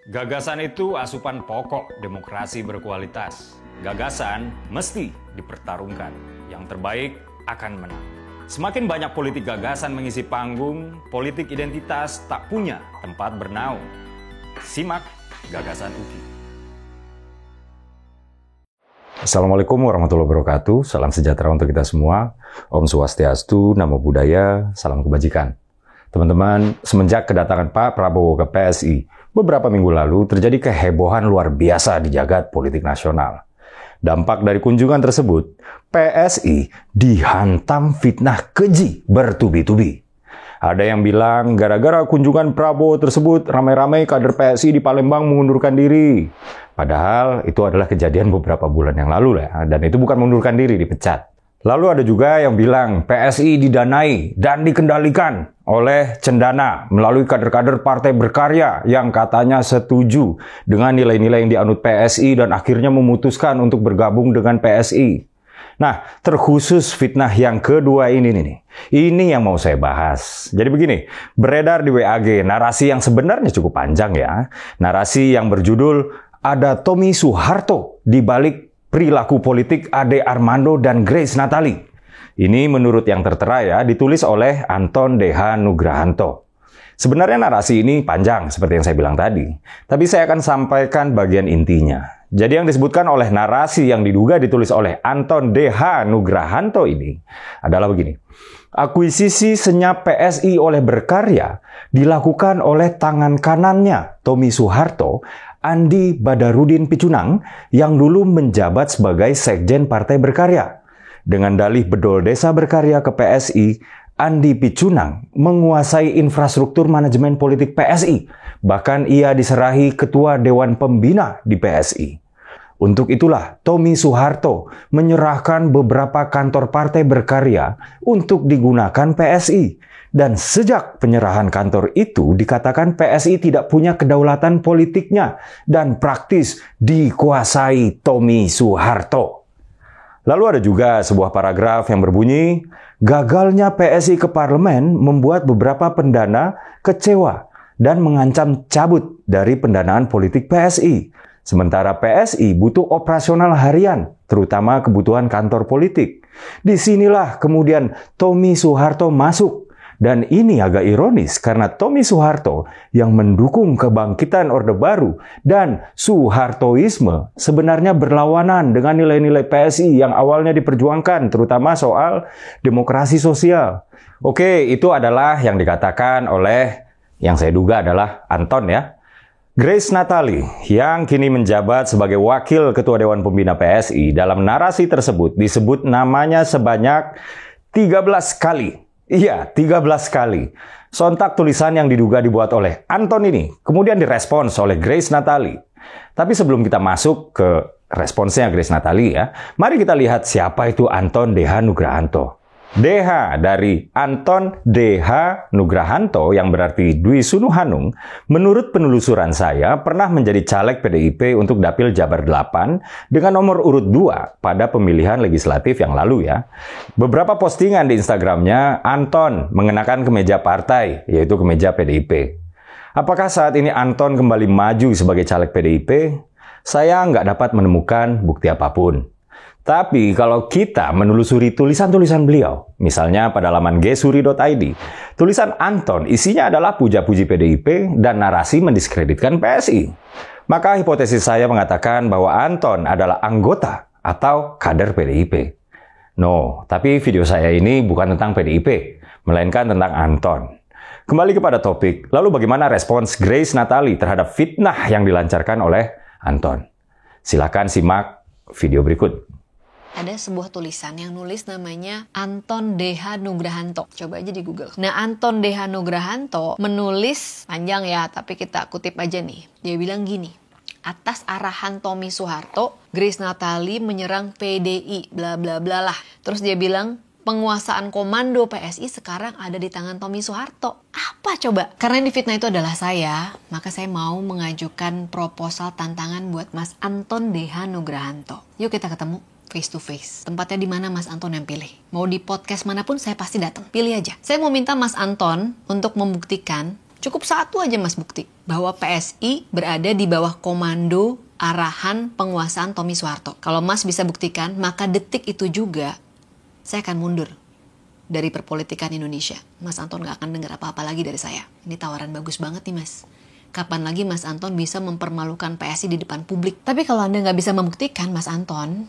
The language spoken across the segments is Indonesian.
Gagasan itu asupan pokok demokrasi berkualitas. Gagasan mesti dipertarungkan. Yang terbaik akan menang. Semakin banyak politik gagasan mengisi panggung, politik identitas tak punya tempat bernaung. Simak Gagasan UKI. Assalamualaikum warahmatullahi wabarakatuh. Salam sejahtera untuk kita semua. Om Swastiastu, Namo Buddhaya, salam kebajikan. Teman-teman, semenjak kedatangan Pak Prabowo ke PSI, beberapa minggu lalu terjadi kehebohan luar biasa di jagat politik nasional. Dampak dari kunjungan tersebut, PSI dihantam fitnah keji bertubi-tubi. Ada yang bilang gara-gara kunjungan Prabowo tersebut, ramai-ramai kader PSI di Palembang mengundurkan diri. Padahal itu adalah kejadian beberapa bulan yang lalu ya, dan itu bukan mengundurkan diri, dipecat. Lalu ada juga yang bilang PSI didanai dan dikendalikan oleh Cendana melalui kader-kader Partai Berkarya yang katanya setuju dengan nilai-nilai yang dianut PSI dan akhirnya memutuskan untuk bergabung dengan PSI. Nah, terkhusus fitnah yang kedua ini nih. Ini yang mau saya bahas. Jadi begini, beredar di WAG narasi yang sebenarnya cukup panjang ya. Narasi yang berjudul ada Tommy Soeharto di balik perilaku politik Ade Armando dan Grace Natali. Ini menurut yang tertera ya, ditulis oleh Anton D.H. Nugrahanto. Sebenarnya narasi ini panjang seperti yang saya bilang tadi, tapi saya akan sampaikan bagian intinya. Jadi yang disebutkan oleh narasi yang diduga ditulis oleh Anton D.H. Nugrahanto ini adalah begini. Akuisisi senyap PSI oleh Berkarya dilakukan oleh tangan kanannya Tommy Soeharto, Andi Badarudin Picunang, yang dulu menjabat sebagai Sekjen Partai Berkarya. Dengan dalih bedol desa Berkarya ke PSI, Andi Picunang menguasai infrastruktur manajemen politik PSI. Bahkan ia diserahi Ketua Dewan Pembina di PSI. Untuk itulah Tommy Soeharto menyerahkan beberapa kantor Partai Berkarya untuk digunakan PSI. Dan sejak penyerahan kantor itu dikatakan PSI tidak punya kedaulatan politiknya dan praktis dikuasai Tommy Soeharto. Lalu ada juga sebuah paragraf yang berbunyi, gagalnya PSI ke parlemen membuat beberapa pendana kecewa dan mengancam cabut dari pendanaan politik PSI. Sementara PSI butuh operasional harian, terutama kebutuhan kantor politik. Disinilah kemudian Tommy Soeharto masuk. Dan ini agak ironis karena Tommy Soeharto yang mendukung kebangkitan Orde Baru dan Soehartoisme sebenarnya berlawanan dengan nilai-nilai PSI yang awalnya diperjuangkan, terutama soal demokrasi sosial. Oke, itu adalah yang dikatakan oleh yang saya duga adalah Anton ya. Grace Natali yang kini menjabat sebagai Wakil Ketua Dewan Pembina PSI, dalam narasi tersebut disebut namanya sebanyak 13 kali. Iya, 13 kali. Sontak tulisan yang diduga dibuat oleh Anton ini kemudian direspons oleh Grace Natali. Tapi sebelum kita masuk ke responsnya Grace Natali ya, mari kita lihat siapa itu Anton D.H. Nugrahanto. DH dari Anton D.H. Nugrahanto yang berarti Dwi Sunu Hanung, menurut penelusuran saya pernah menjadi caleg PDIP untuk Dapil Jabar 8 dengan nomor urut 2 pada pemilihan legislatif yang lalu ya. Beberapa postingan di Instagramnya Anton mengenakan kemeja partai, yaitu kemeja PDIP. Apakah saat ini Anton kembali maju sebagai caleg PDIP? Saya nggak dapat menemukan bukti apapun. Tapi kalau kita menelusuri tulisan-tulisan beliau, misalnya pada laman gesuri.id, tulisan Anton isinya adalah puja-puji PDIP dan narasi mendiskreditkan PSI. Maka hipotesis saya mengatakan bahwa Anton adalah anggota atau kader PDIP. No, tapi video saya ini bukan tentang PDIP, melainkan tentang Anton. Kembali kepada topik, lalu bagaimana respons Grace Natali terhadap fitnah yang dilancarkan oleh Anton? Silakan simak video berikut. Ada sebuah tulisan yang nulis namanya Anton D.H. Nugrahanto. Coba aja di Google. Nah, Anton D.H. Nugrahanto menulis panjang ya, tapi kita kutip aja nih. Dia bilang gini, atas arahan Tommy Soeharto, Grace Natali menyerang PDI, bla bla bla lah. Terus dia bilang, penguasaan komando PSI sekarang ada di tangan Tommy Soeharto. Apa coba? Karena yang difitnah itu adalah saya, maka saya mau mengajukan proposal tantangan buat Mas Anton D.H. Nugrahanto. Yuk kita ketemu. Face to face. Tempatnya di mana Mas Anton yang pilih. Mau di podcast manapun saya pasti datang. Pilih aja. Saya mau minta Mas Anton untuk membuktikan Cukup satu aja Mas bukti bahwa PSI berada di bawah komando arahan penguasaan Tommy Soeharto. Kalau Mas bisa buktikan, maka detik itu juga saya akan mundur dari perpolitikan Indonesia. Mas Anton gak akan dengar apa-apa lagi dari saya. Ini tawaran bagus banget nih Mas. Kapan lagi Mas Anton bisa mempermalukan PSI di depan publik? Tapi kalau Anda gak bisa membuktikan Mas Anton,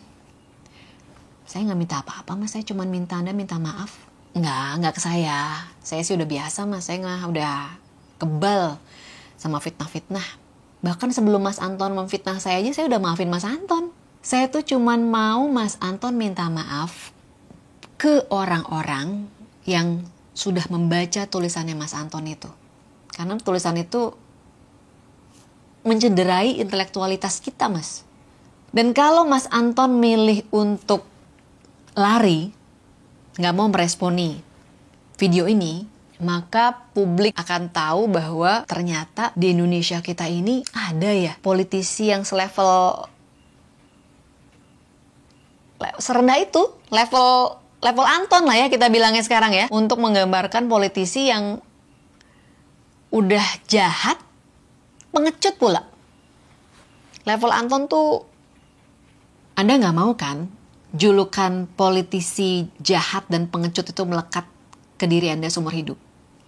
saya gak minta apa-apa Mas. Saya cuma minta Anda minta maaf. Nggak ke saya. Saya sih udah biasa Mas. Saya udah kebal sama fitnah-fitnah. Bahkan sebelum Mas Anton memfitnah saya aja, saya udah maafin Mas Anton. Saya tuh cuman mau Mas Anton minta maaf ke orang-orang yang sudah membaca tulisannya Mas Anton itu. Karena tulisan itu mencederai intelektualitas kita, Mas. Dan kalau Mas Anton milih untuk lari, nggak mau meresponi video ini, maka publik akan tahu bahwa ternyata di Indonesia kita ini ada ya politisi yang serendah itu, level Anton lah ya kita bilangnya sekarang ya, untuk menggambarkan politisi yang udah jahat, pengecut pula. Level Anton tuh, Anda nggak mau kan julukan politisi jahat dan pengecut itu melekat ke diri Anda seumur hidup?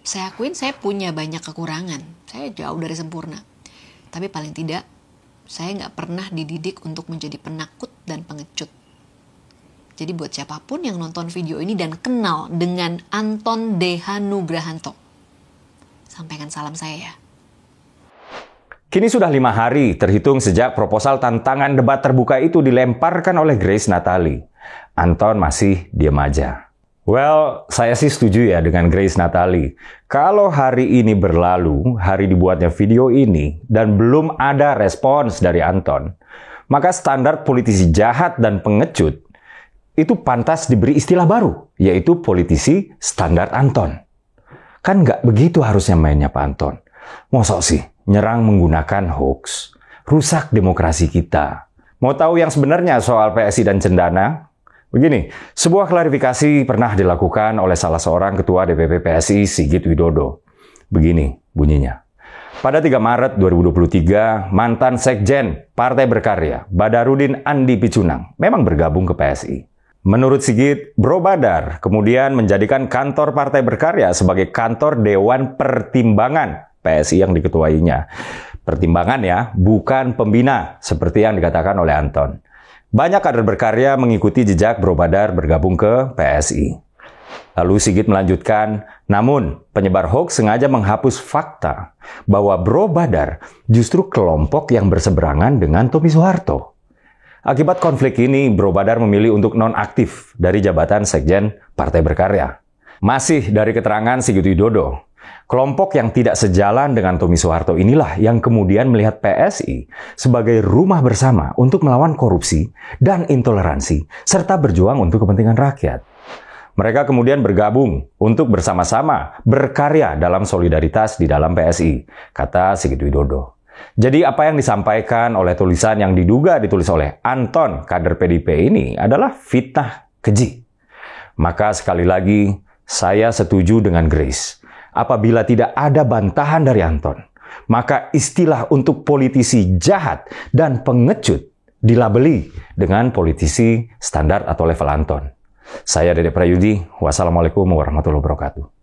Saya akuin saya punya banyak kekurangan. Saya jauh dari sempurna. Tapi paling tidak, saya nggak pernah dididik untuk menjadi penakut dan pengecut. Jadi buat siapapun yang nonton video ini dan kenal dengan Anton Dehanugrahanto, sampaikan salam saya ya. Kini sudah 5 hari terhitung sejak proposal tantangan debat terbuka itu dilemparkan oleh Grace Natali. Anton masih diam aja. Well, saya sih setuju ya dengan Grace Natali. Kalau hari ini berlalu, hari dibuatnya video ini, dan belum ada respons dari Anton, maka standar politisi jahat dan pengecut itu pantas diberi istilah baru, yaitu politisi standar Anton. Kan nggak begitu harusnya mainnya Pak Anton. Mosok sih, nyerang menggunakan hoax, rusak demokrasi kita. Mau tahu yang sebenarnya soal PSI dan Cendana? Begini, sebuah klarifikasi pernah dilakukan oleh salah seorang ketua DPP PSI, Sigit Widodo. Begini bunyinya. Pada 3 Maret 2023, mantan Sekjen Partai Berkarya, Badarudin Andi Picunang, memang bergabung ke PSI. Menurut Sigit, Bro Badar kemudian menjadikan kantor Partai Berkarya sebagai kantor Dewan Pertimbangan PSI yang diketuainya. Pertimbangan ya, bukan pembina, seperti yang dikatakan oleh Anton. Banyak kader berkarya mengikuti jejak Bro Badar bergabung ke PSI. Lalu Sigit melanjutkan, namun penyebar hoax sengaja menghapus fakta bahwa Bro Badar justru kelompok yang berseberangan dengan Tommy Soeharto. Akibat konflik ini, Bro Badar memilih untuk nonaktif dari jabatan Sekjen Partai Berkarya. Masih dari keterangan Sigit Widodo, kelompok yang tidak sejalan dengan Tommy Soeharto inilah yang kemudian melihat PSI sebagai rumah bersama untuk melawan korupsi dan intoleransi, serta berjuang untuk kepentingan rakyat. Mereka kemudian bergabung untuk bersama-sama berkarya dalam solidaritas di dalam PSI, kata Sigit Widodo. Jadi apa yang disampaikan oleh tulisan yang diduga ditulis oleh Anton, kader PDIP ini adalah fitnah keji. Maka sekali lagi, saya setuju dengan Grace. Apabila tidak ada bantahan dari Anton, maka istilah untuk politisi jahat dan pengecut dilabeli dengan politisi standar atau level Anton. Saya Dede Prayudi, wassalamualaikum warahmatullahi wabarakatuh.